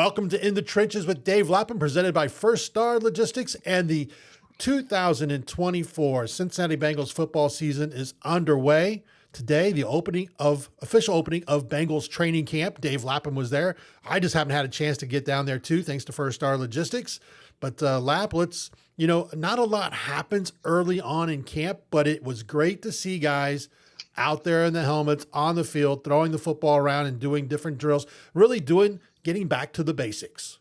Welcome to In the Trenches with Dave Lapham, presented by First Star Logistics, and the 2024 Cincinnati Bengals football season is underway. Today, the official opening of Bengals training camp. Dave Lapham was there. I just haven't had a chance to get down there too, thanks to First Star Logistics. But Lap, not a lot happens early on in camp, but it was great to see guys out there in the helmets, on the field, throwing the football around and doing different drills, getting back to the basics.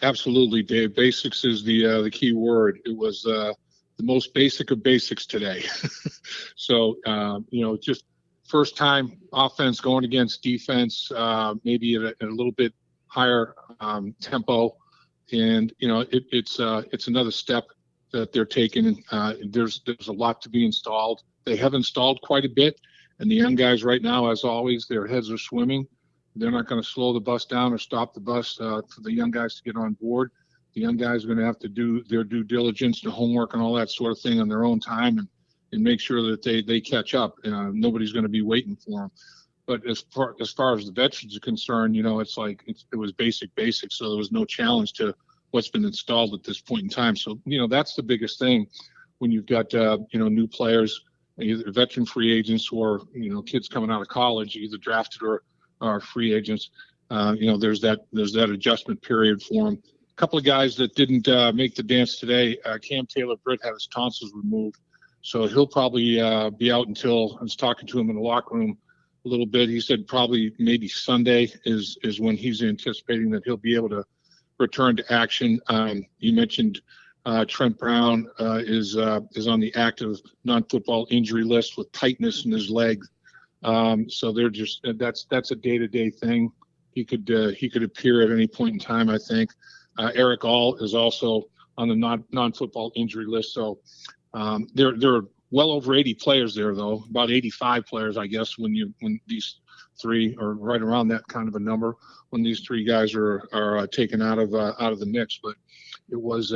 Absolutely, Dave. Basics is the key word. It was the most basic of basics today. So, just first time offense going against defense, maybe at a little bit higher tempo. And, it's another step that they're taking. There's a lot to be installed. They have installed quite a bit. And the young guys right now, as always, their heads are swimming. They're not going to slow the bus down or stop the bus for the young guys to get on board. The young guys are going to have to do their due diligence, their homework, and all that sort of thing on their own time, and make sure that they catch up. Nobody's going to be waiting for them. But as far as the veterans are concerned, it's like it was basic, so there was no challenge to what's been installed at this point in time. So that's the biggest thing when you've got new players, either veteran free agents or kids coming out of college, either drafted or free agents. There's that adjustment period for them. A couple of guys that didn't make the dance today. Cam Taylor-Britt had his tonsils removed, so he'll probably be out until, I was talking to him in the locker room a little bit. He said probably maybe Sunday is when he's anticipating that he'll be able to return to action. You mentioned Trent Brown is on the active non-football injury list with tightness in his leg. So they're just that's a day-to-day thing. He could appear at any point in time, I think. Eric All is also on the non-football injury list. So there are well over 80 players there, though, about 85 players, I guess, when these three are right around that kind of a number when these three guys are taken out of the mix. But it was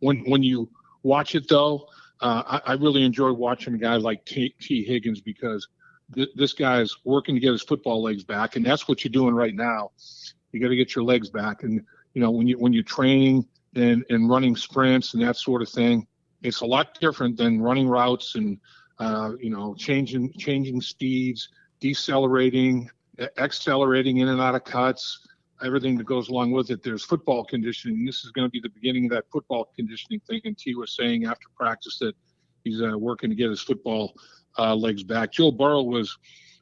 when you watch it, though, I really enjoy watching a guy like T. Higgins, because this guy's working to get his football legs back, and that's what you're doing right now. You got to get your legs back, and when you're training and running sprints and that sort of thing, it's a lot different than running routes and changing speeds, decelerating, accelerating in and out of cuts, everything that goes along with it. There's football conditioning. This is going to be the beginning of that football conditioning thing. And T was saying after practice that he's working to get his football legs back. Joe Burrow was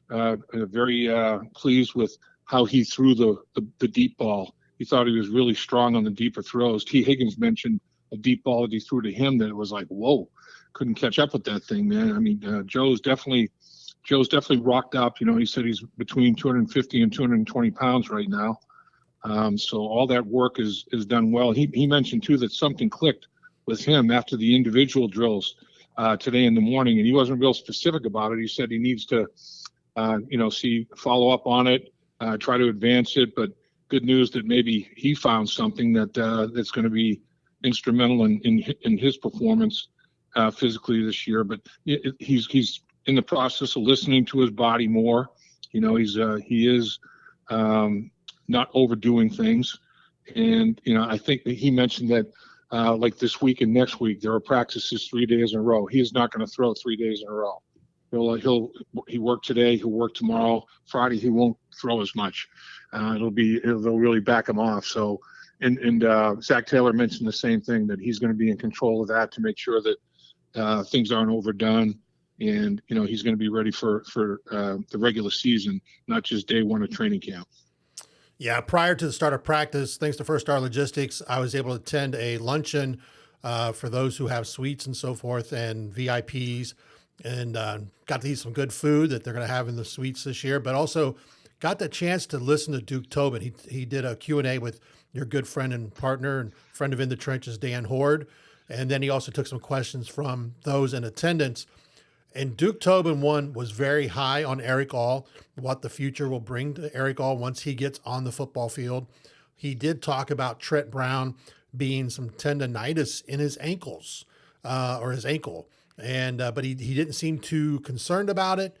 very pleased with how he threw the deep ball. He thought he was really strong on the deeper throws. T. Higgins mentioned a deep ball that he threw to him that it was like, whoa, couldn't catch up with that thing, man. I mean, Joe's definitely rocked up. He said he's between 250 and 220 pounds right now. So all that work is done well. He mentioned too that something clicked with him after the individual drills today in the morning, and he wasn't real specific about it. He said he needs to, follow up on it, try to advance it. But good news that maybe he found something that's going to be instrumental in his performance physically this year. But he's in the process of listening to his body more. He is not overdoing things, and I think that he mentioned that. Like this week and next week, there are practices 3 days in a row. He is not going to throw 3 days in a row. He worked today. He'll work tomorrow. Friday he won't throw as much. They'll really back him off. So, and Zach Taylor mentioned the same thing, that he's going to be in control of that to make sure that things aren't overdone, and he's going to be ready for the regular season, not just day one of training camp. Yeah, prior to the start of practice, thanks to First Star Logistics, I was able to attend a luncheon for those who have suites and so forth and VIPs, and got to eat some good food that they're going to have in the suites this year, but also got the chance to listen to Duke Tobin. He did a Q&A with your good friend and partner and friend of In the Trenches, Dan Horde, and then he also took some questions from those in attendance. And Duke Tobin was very high on Eric All, what the future will bring to Eric All once he gets on the football field. He did talk about Trent Brown being some tendonitis in his ankles, or his ankle. And but he didn't seem too concerned about it.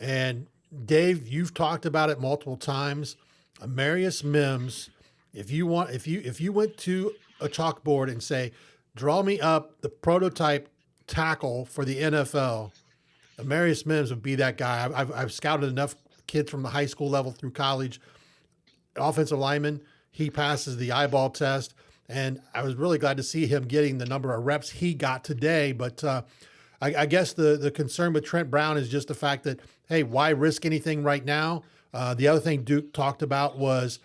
And Dave, you've talked about it multiple times. Amarius Mims If you went to a chalkboard and say, draw me up the prototype tackle for the NFL, Amarius Mims would be that guy. I've scouted enough kids from the high school level through college, offensive lineman. He passes the eyeball test, and I was really glad to see him getting the number of reps he got today. But I guess the concern with Trent Brown is just the fact that, hey, why risk anything right now? The other thing Duke talked about was,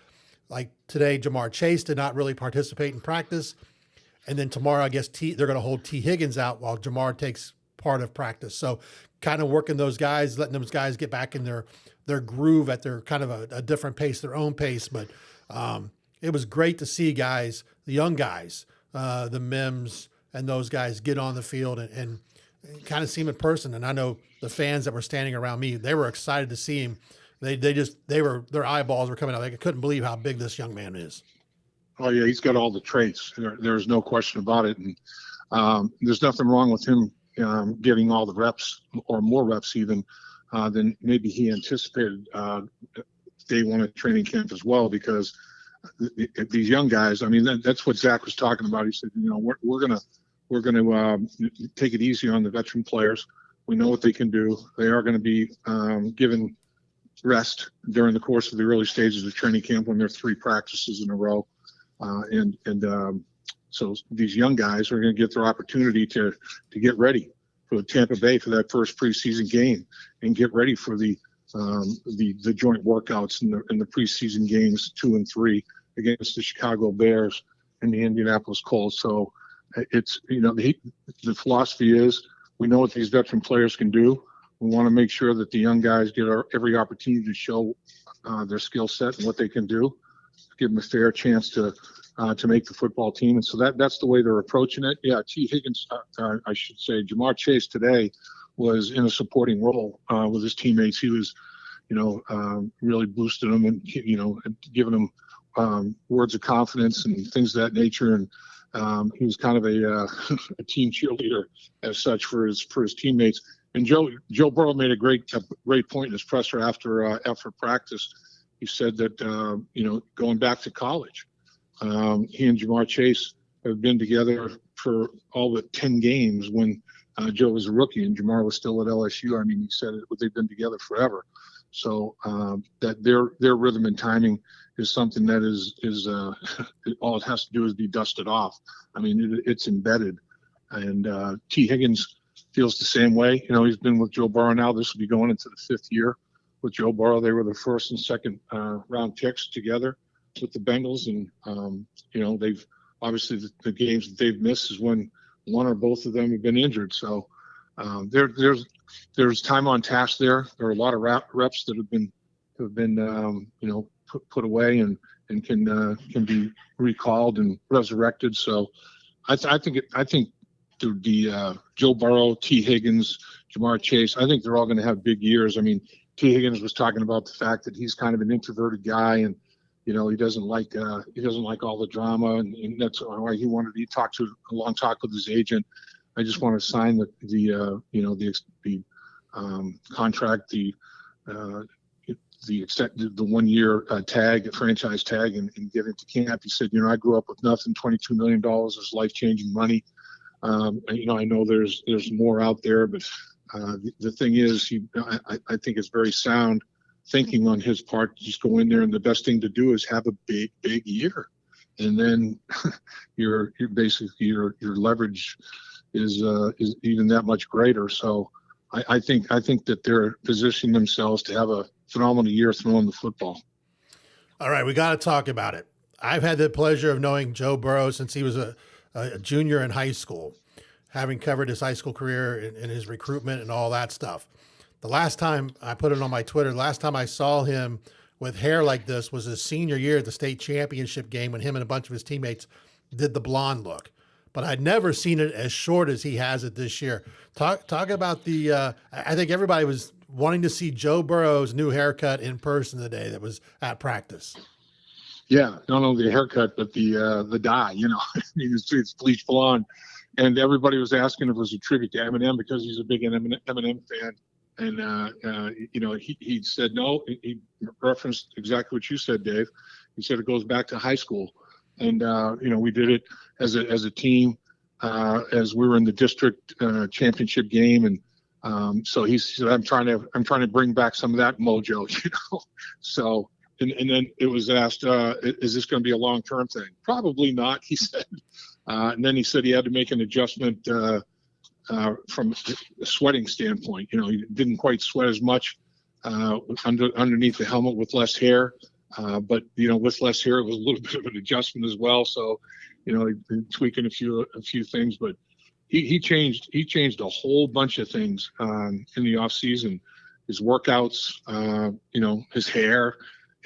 like today, Jamar Chase did not really participate in practice. And then tomorrow, I guess they're going to hold T. Higgins out while Jamar takes part of practice. So kind of working those guys, letting those guys get back in their groove at their kind of a different pace, their own pace. But it was great to see guys, the young guys, the Mims and those guys get on the field and kind of see him in person. And I know the fans that were standing around me, they were excited to see him. Their eyeballs were coming out. They couldn't believe how big this young man is. Oh yeah, he's got all the traits. There's no question about it, and there's nothing wrong with him getting all the reps or more reps even than maybe he anticipated day one of training camp as well. Because these young guys, I mean, that's what Zach was talking about. He said, we're gonna take it easy on the veteran players. We know what they can do. They are going to be given rest during the course of the early stages of training camp when there are 3 practices in a row. So these young guys are going to get their opportunity to get ready for Tampa Bay for that first preseason game and get ready for the joint workouts in the preseason games 2 and 3 against the Chicago Bears and the Indianapolis Colts. So it's, the philosophy is we know what these veteran players can do. We want to make sure that the young guys get every opportunity to show their skill set and what they can do. Give them a fair chance to make the football team, and so that's the way they're approaching it. Yeah, T. Higgins, I should say, Jamar Chase today was in a supporting role with his teammates. He was, really boosting them and giving them words of confidence and things of that nature. And he was kind of a team cheerleader as such for his teammates. And Joe Burrow made a great point in his presser after practice. He said that, going back to college, he and Jamar Chase have been together for all but 10 games when Joe was a rookie and Jamar was still at LSU. I mean, he said they've been together forever. So that their rhythm and timing is something that is all it has to do is be dusted off. I mean, it's embedded. And T. Higgins feels the same way. He's been with Joe Burrow now. This will be going into the 5th year with Joe Burrow. They were the first and second round picks together with the Bengals. And, they've obviously the games that they've missed is when one or both of them have been injured. So there's time on task there. There are a lot of reps that have been put away and can be recalled and resurrected. So I think the Joe Burrow, T. Higgins, Jamar Chase, I think they're all going to have big years. I mean, T. Higgins was talking about the fact that he's kind of an introverted guy, and he doesn't like all the drama, and that's why he talked to a long talk with his agent. I just want to sign the contract, the 1 year tag, franchise tag, and get into camp. He said, I grew up with nothing. $22 million is life-changing money. I know there's more out there, but the thing is, I think it's very sound thinking on his part. Just go in there, and the best thing to do is have a big year, and then your leverage is even that much greater. So I think that they're positioning themselves to have a phenomenal year throwing the football. All right, we got to talk about it. I've had the pleasure of knowing Joe Burrow since he was a junior in high school, having covered his high school career and his recruitment and all that stuff. The last time I put it on my Twitter, the last time I saw him with hair like this was his senior year at the state championship game when him and a bunch of his teammates did the blonde look. But I'd never seen it as short as he has it this year. Talk about I think everybody was wanting to see Joe Burrow's new haircut in person today that was at practice. Yeah, not only the haircut, but the dye, I mean, it's bleached blonde. And everybody was asking if it was a tribute to Eminem because he's a big Eminem fan. And, he said no. He referenced exactly what you said, Dave. He said it goes back to high school, and we did it as a team as we were in the district championship game, and so he said, I'm trying to bring back some of that mojo, So and then it was asked, is this going to be a long-term thing? Probably not, he said. And then he said he had to make an adjustment from a sweating standpoint. He didn't quite sweat as much underneath the helmet with less hair. But with less hair, it was a little bit of an adjustment as well. So, tweaking a few things. But he changed a whole bunch of things in the off season. His workouts, his hair,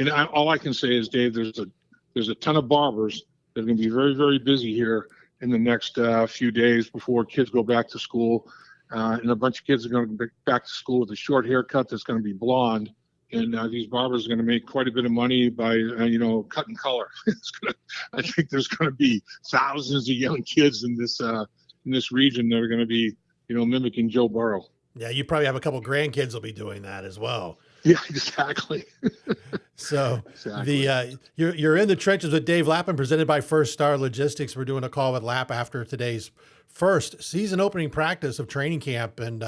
and all I can say is, Dave, there's a ton of barbers that are going to be very, very busy here in the next few days before kids go back to school. And a bunch of kids are going to go back to school with a short haircut that's going to be blonde. And these barbers are going to make quite a bit of money by, cutting color. I think there's going to be thousands of young kids in this region that are going to be, mimicking Joe Burrow. Yeah, you probably have a couple grandkids will be doing that as well. Yeah, exactly. So you're in the trenches with Dave Lapham, presented by First Star Logistics. We're doing a call with Lap after today's first season opening practice of training camp, and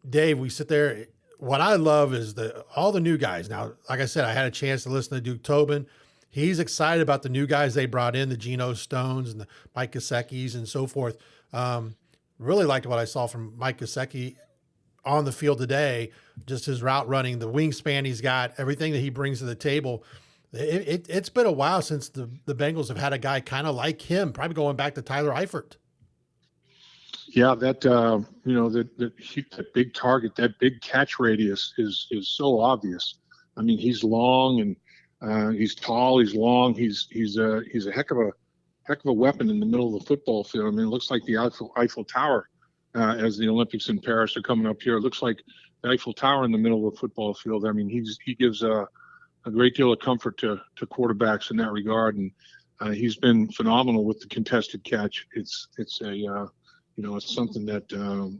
Dave, we sit there. What I love is all the new guys. Now, like I said, I had a chance to listen to Duke Tobin. He's excited about the new guys they brought in, the Geno Stones and the Mike Gesicki's and so forth. Really liked what I saw from Mike Gesicki on the field today, just his route running, the wingspan he's got, everything that he brings to the table. It's been a while since the Bengals have had a guy kind of like him, probably going back to Tyler Eifert. Yeah, that that big target, that big catch radius is so obvious. I mean, he's long and he's tall, he's long, he's a heck of a weapon in the middle of the football field. I mean, it looks like the Eiffel Tower as the Olympics in Paris are coming up here. It looks like the Eiffel Tower in the middle of the football field. I mean, he gives a great deal of comfort to quarterbacks in that regard, and he's been phenomenal with the contested catch. It's something that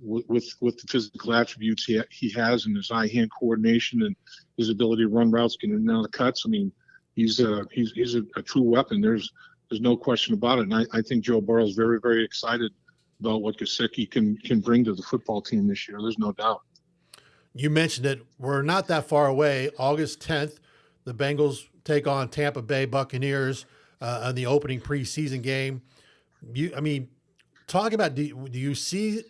with the physical attributes he has, and his eye-hand coordination and his ability to run routes, get in and out of cuts. I mean, he's a true weapon. There's no question about it. And I think Joe Burrow is very, very excited about what Gesicki can bring to the football team this year. There's no doubt. You mentioned it. We're not that far away. August 10th, the Bengals take on Tampa Bay Buccaneers on the opening preseason game. Talk about, do you see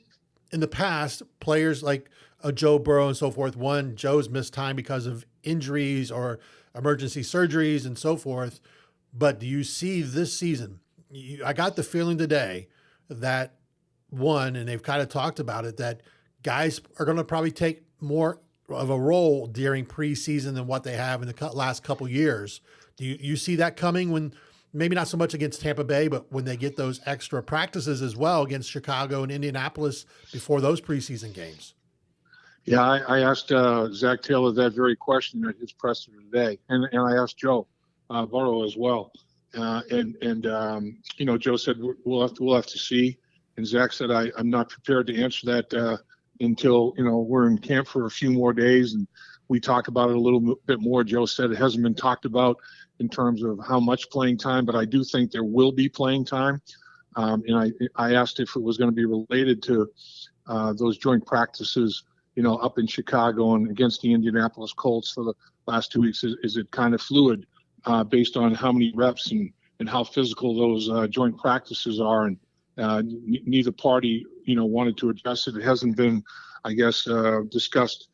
in the past players like Joe Burrow and so forth? One, Joe's missed time because of injuries or emergency surgeries and so forth. But do you see this season? I got the feeling today that and they've kind of talked about it, that guys are going to probably take more of a role during preseason than what they have in the last couple years. Do you see that coming when? Maybe not so much against Tampa Bay, but when they get those extra practices as well against Chicago and Indianapolis before those preseason games? Yeah, I asked Zach Taylor that very question at his presser today, and I asked Joe Burrow as well. Joe said we'll have to see, and Zach said I'm not prepared to answer that until we're in camp for a few more days and we talk about it a little bit more. Joe said it hasn't been talked about in terms of how much playing time, but I do think there will be playing time. And I asked if it was going to be related to those joint practices, up in Chicago and against the Indianapolis Colts for the last 2 weeks. Is it kind of fluid based on how many reps and how physical those joint practices are? And neither party, wanted to address it. It hasn't been, I guess, discussed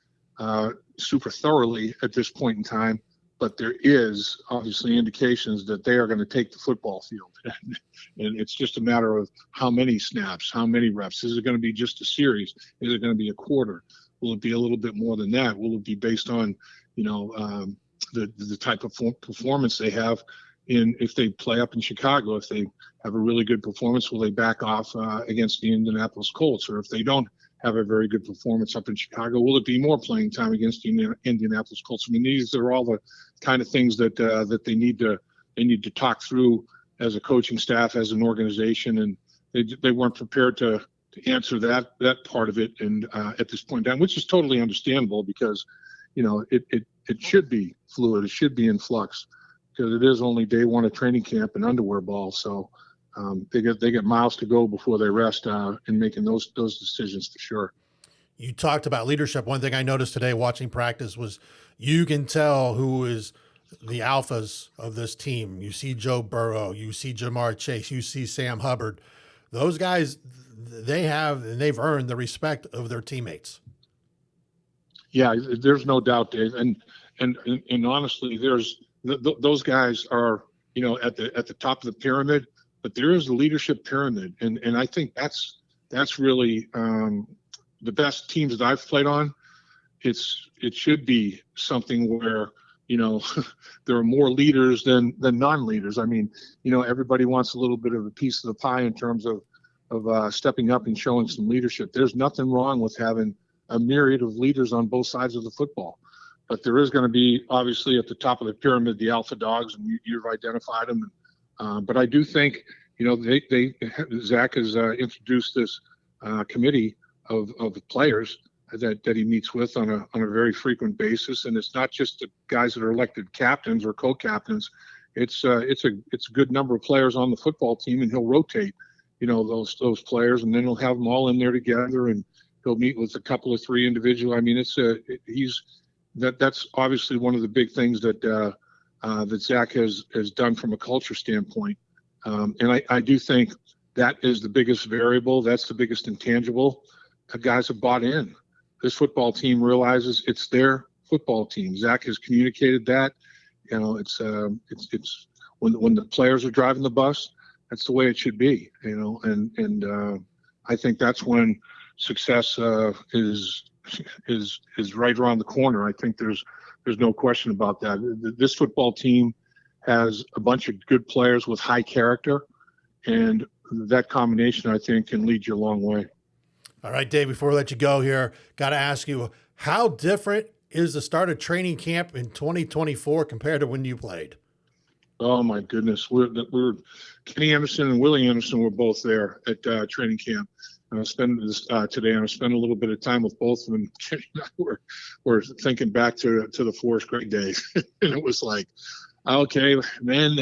super thoroughly at this point in time. But there is obviously indications that they are going to take the football field. And it's just a matter of how many snaps, how many reps. Is it going to be just a series? Is it going to be a quarter? Will it be a little bit more than that? Will it be based on, the type of performance they have if they play up in Chicago? If they have a really good performance, will they back off against the Indianapolis Colts? Or if they don't have a very good performance up in Chicago, will it be more playing time against the Indianapolis Colts? I mean, these are all the kind of things that they need to talk through as a coaching staff, as an organization, and they weren't prepared to answer that part of it. And at this point in time, which is totally understandable because, it should be fluid, it should be in flux. because it is only day one of training camp and underwear ball. So they get miles to go before they rest in making those decisions for sure. You talked about leadership. One thing I noticed today watching practice was you can tell who is the alphas of this team. You see Joe Burrow, you see Jamar Chase, you see Sam Hubbard. Those guys, they've earned the respect of their teammates. Yeah, there's no doubt, Dave. And honestly, those guys are, at the top of the pyramid, but there is a leadership pyramid, and I think that's really the best teams that I've played on. It should be something where there are more leaders than non-leaders. I mean, everybody wants a little bit of a piece of the pie in terms of stepping up and showing some leadership. There's nothing wrong with having a myriad of leaders on both sides of the football, but there is going to be obviously at the top of the pyramid the alpha dogs, and you've identified them. But I do think Zach has introduced this committee of players that he meets with on a very frequent basis, and it's not just the guys that are elected captains or co-captains. It's a good number of players on the football team, and he'll rotate those players, and then he'll have them all in there together, and he'll meet with a couple of three individual. I mean, that's obviously one of the big things that Zach has done from a culture standpoint. And I do think that is the biggest variable. That's the biggest intangible. The guys have bought in. This football team realizes it's their football team. Zach has communicated that. It's when the players are driving the bus, that's the way it should be. And I think that's when success is right around the corner. I think there's no question about that. This football team has a bunch of good players with high character, and that combination, I think, can lead you a long way. All right, Dave, before we let you go here, got to ask you, how different is the start of training camp in 2024 compared to when you played? Oh, my goodness. We're Kenny Anderson and Willie Anderson were both there at training camp. And I spend this today, and I spend a little bit of time with both of them. Kenny and I were thinking back to the Forest Greg days. And it was like, okay, man,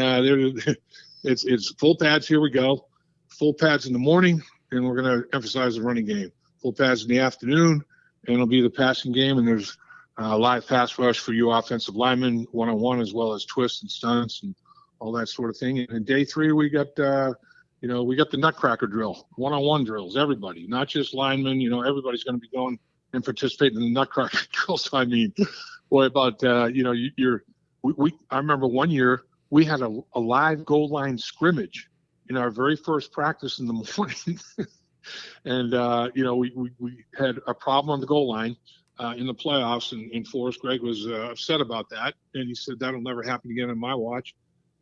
it's full pads. Here we go. Full pads in the morning, and we're going to emphasize the running game. Full pads in the afternoon, and it'll be the passing game. And there's live pass rush for you offensive linemen, one-on-one, as well as twists and stunts and all that sort of thing. And in day three, we got the nutcracker drill, one-on-one drills, everybody, not just linemen. Everybody's going to be going and participating in the nutcracker drill. So, I mean, boy, about, I remember one year we had a live goal line scrimmage in our very first practice in the morning. And, we had a problem on the goal line in the playoffs, and Forrest Gregg was upset about that. And he said, that'll never happen again on my watch.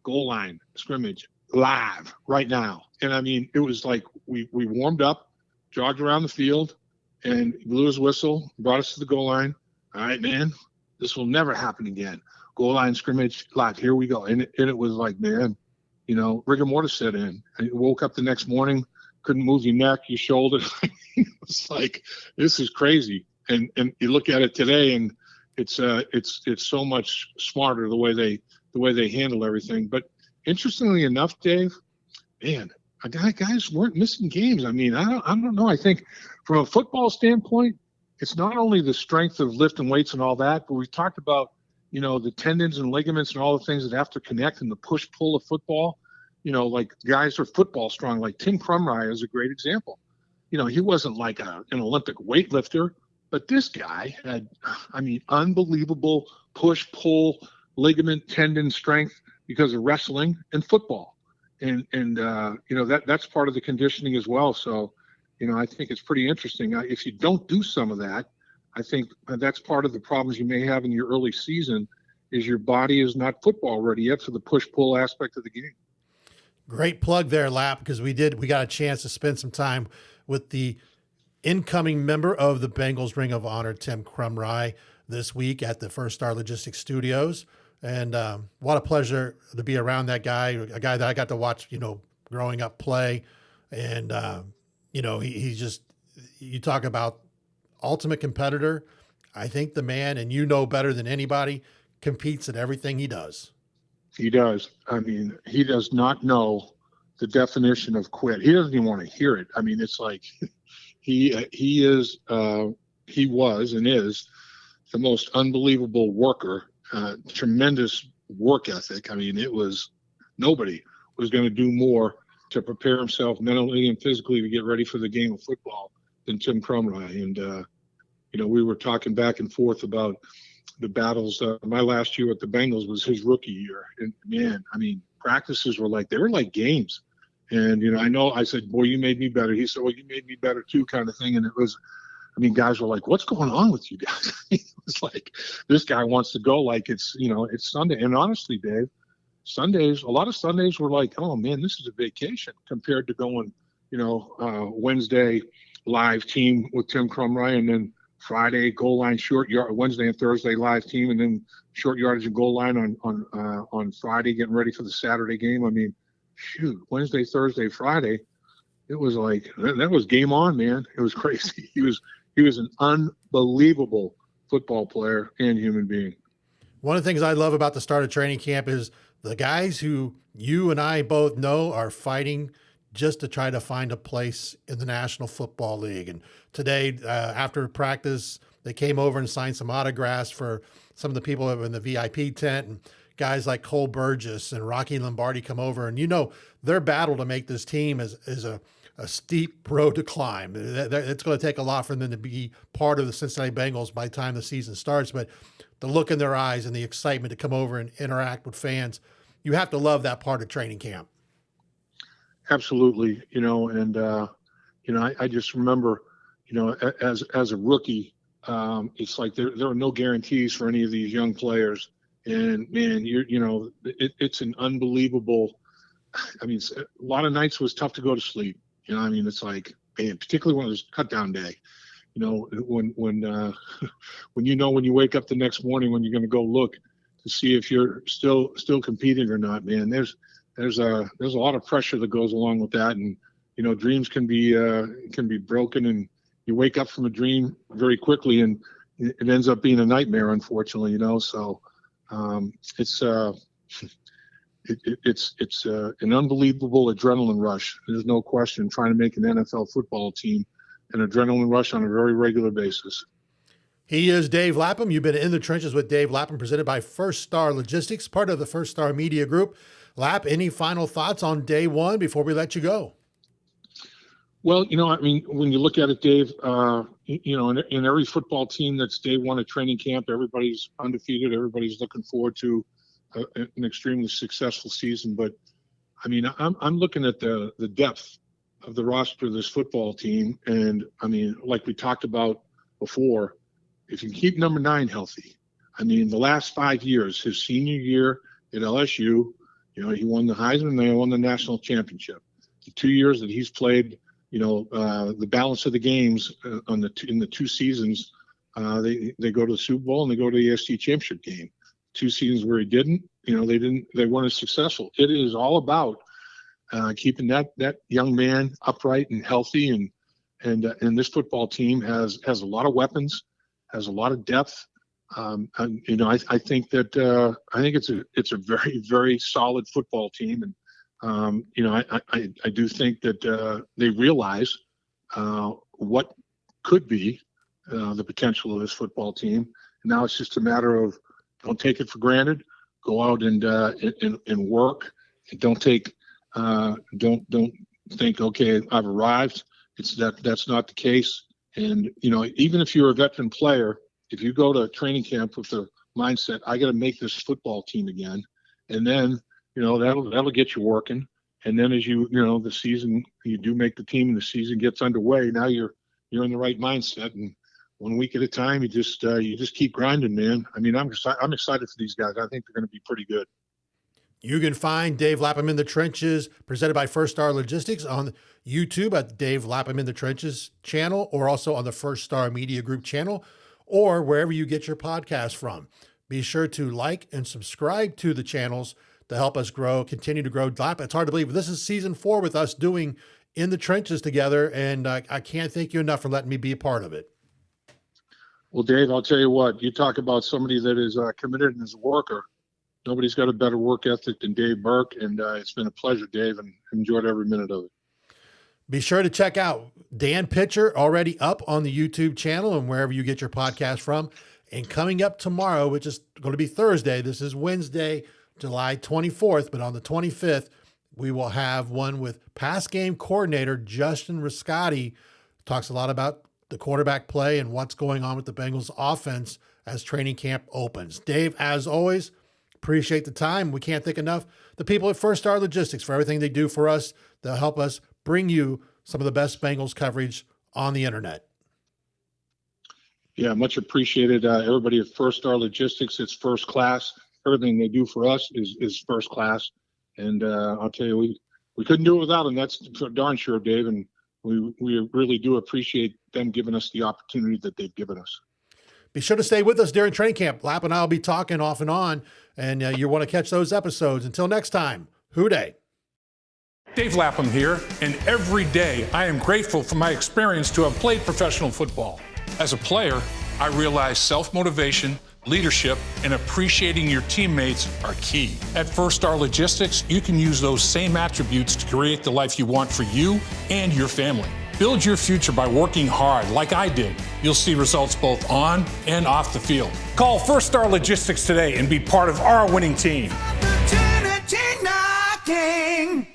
Goal line scrimmage live right now. And I mean, it was like we warmed up, jogged around the field, and blew his whistle, brought us to the goal line. All right, man, this will never happen again. Goal line scrimmage live. Here we go. And it was like, man, rigor mortis set in. I woke up the next morning, couldn't move your neck, your shoulder. It was like, this is crazy. And you look at it today, and it's so much smarter the way they handle everything. But interestingly enough, Dave, man, guys weren't missing games. I mean, I don't know. I think from a football standpoint, it's not only the strength of lifting weights and all that, but we talked about, the tendons and ligaments and all the things that have to connect in the push-pull of football. Like guys are football strong. Like Tim Crumry is a great example. He wasn't like an Olympic weightlifter, but this guy had, unbelievable push-pull ligament tendon strength because of wrestling and football. And that's part of the conditioning as well. So, I think it's pretty interesting. If you don't do some of that, I think that's part of the problems you may have in your early season is your body is not football ready yet for the push-pull aspect of the game. Great plug there, Lap, because we got a chance to spend some time with the incoming member of the Bengals Ring of Honor, Tim Crumry, this week at the First Star Logistics Studios. And what a pleasure to be around that guy, a guy that I got to watch, growing up play. And, he's just, you talk about ultimate competitor. I think the man, and better than anybody, competes at everything he does. He does. I mean, he does not know the definition of quit. He doesn't even want to hear it. I mean, it's like he was and is the most unbelievable worker, tremendous work ethic. I mean, it was nobody was going to do more to prepare himself mentally and physically to get ready for the game of football than Tim Crumry. And, we were talking back and forth about the battles. My last year with the Bengals was his rookie year. And man, I mean, practices they were like games. And, I know I said, boy, you made me better. He said, well, you made me better too, kind of thing. And it was, guys were like, what's going on with you guys? It was like, this guy wants to go like it's Sunday. And honestly, Dave, a lot of Sundays were like, oh man, this is a vacation compared to going, Wednesday live team with Tim Crumry, and then Friday goal line short yard, Wednesday and Thursday live team, and then short yardage and goal line on Friday, getting ready for the Saturday game. I mean, shoot, Wednesday, Thursday, Friday, it was like that was game on, man. It was crazy. He was an unbelievable football player and human being. One of the things I love about the start of training camp is the guys who you and I both know are fighting just to try to find a place in the National Football League. And today, after practice, they came over and signed some autographs for some of the people that were in the VIP tent, and guys like Cole Burgess and Rocky Lombardi come over. And their battle to make this team is a steep road to climb. It's going to take a lot for them to be part of the Cincinnati Bengals by the time the season starts. But the look in their eyes and the excitement to come over and interact with fans, you have to love that part of training camp. Absolutely. I just remember, as a rookie, it's like there are no guarantees for any of these young players. And man, it's an unbelievable, a lot of nights was tough to go to sleep. It's like, man, particularly when it was cut down day, when when you wake up the next morning, when you're going to go look to see if you're still competing or not, man, there's a lot of pressure that goes along with that. And, dreams can be broken, and you wake up from a dream very quickly, and it ends up being a nightmare, unfortunately, so it's an unbelievable adrenaline rush. There's no question, trying to make an NFL football team, an adrenaline rush on a very regular basis. He is Dave Lapham. You've been in the trenches with Dave Lapham, presented by First Star Logistics, part of the First Star Media Group. Lap, any final thoughts on day one before we let you go? Well, when you look at it, Dave, in every football team that's day one of training camp, everybody's undefeated. Everybody's looking forward to an extremely successful season. But I'm looking at the depth of the roster of this football team. And like we talked about before, if you keep number 9 healthy, the last 5 years, his senior year at LSU, he won the Heisman and they won the national championship. The 2 years that he's played, the balance of the games in the 2 seasons, they go to the Super Bowl and they go to the AFC Championship game. 2 seasons where he didn't, they weren't as successful. It is all about keeping that young man upright and healthy, and this football team has a lot of weapons, has a lot of depth. I think it's a very, very solid football team, and I do think that they realize what could be the potential of this football team. And now it's just a matter of don't take it for granted. Go out and work, and don't think, okay, I've arrived. That's not the case. And even if you're a veteran player, if you go to training camp with the mindset, I got to make this football team again, and then that'll get you working. And then as the season, you do make the team and the season gets underway, now you're in the right mindset, and 1 week at a time, you just keep grinding, man. I'm excited for these guys. I think they're going to be pretty good. You can find Dave Lapham in the Trenches, presented by First Star Logistics, on YouTube at Dave Lapham in the Trenches channel, or also on the First Star Media Group channel, or wherever you get your podcast from. Be sure to like and subscribe to the channels to help us continue to grow. It's hard to believe, but this is season 4 with us doing In the Trenches together, and I can't thank you enough for letting me be a part of it. Well, Dave, I'll tell you what, you talk about somebody that is committed and is a worker. nobody's got a better work ethic than Dave Berk, and it's been a pleasure, Dave, and enjoyed every minute of it. Be sure to check out Dan Pitcher, already up on the YouTube channel and wherever you get your podcast from. And coming up tomorrow, which is going to be Thursday, this is Wednesday, July 24th, but on the 25th, we will have one with pass game coordinator Justin Riscotti. Talks a lot about the quarterback play and what's going on with the Bengals offense as training camp opens. Dave, as always, appreciate the time. We can't thank enough the people at First Star Logistics for everything they do for us. They'll help us bring you some of the best Bengals coverage on the internet. Yeah, much appreciated. Everybody at First Star Logistics, it's first class. Everything they do for us is first class. And I'll tell you, we couldn't do it without them. That's for darn sure, Dave. And we really do appreciate them giving us the opportunity that they've given us. Be sure to stay with us during training camp. Lap and I will be talking off and on, and you want to catch those episodes. Until next time, Hooday. Dave Lapham here, and every day I am grateful for my experience to have played professional football. As a player, I realize self-motivation, leadership, and appreciating your teammates are key. At First Star Logistics, you can use those same attributes to create the life you want for you and your family. Build your future by working hard like I did. You'll see results both on and off the field. Call First Star Logistics today and be part of our winning team. Opportunity knocking.